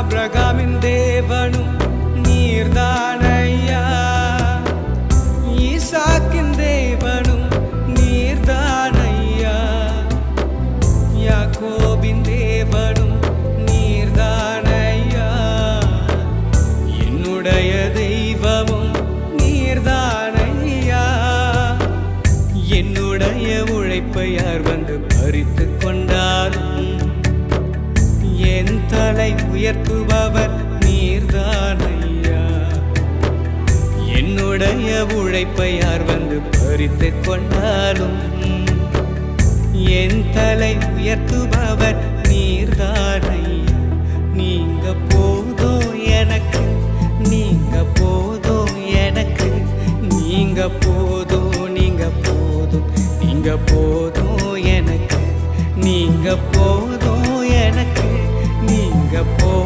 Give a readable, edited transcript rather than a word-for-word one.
ஆபிரகாமின் தேவனும் நீர்தானையா, ஈசாக்கின் தேவனும் நீர்தானையா, யாக்கோபின் தேவனும் நீர்தானையா, என்னுடைய தெய்வமும் நீர்தானையா. என்னுடைய உழைப்பை யார் வந்து பறித்து கொண்டாலும் என் தலை உயர்த்துபவர் நீர்தானையா. என்னுடைய உழைப்பை யார் வந்து பறித்து கொண்டாலும் என் தலை உயர்த்துபவர் நீர்தானையா. நீங்க போதும் எனக்கு, நீங்க போதும் எனக்கு, நீங்க போதும், நீங்க போதும், நீங்க போதும் எனக்கு, நீங்க போதும்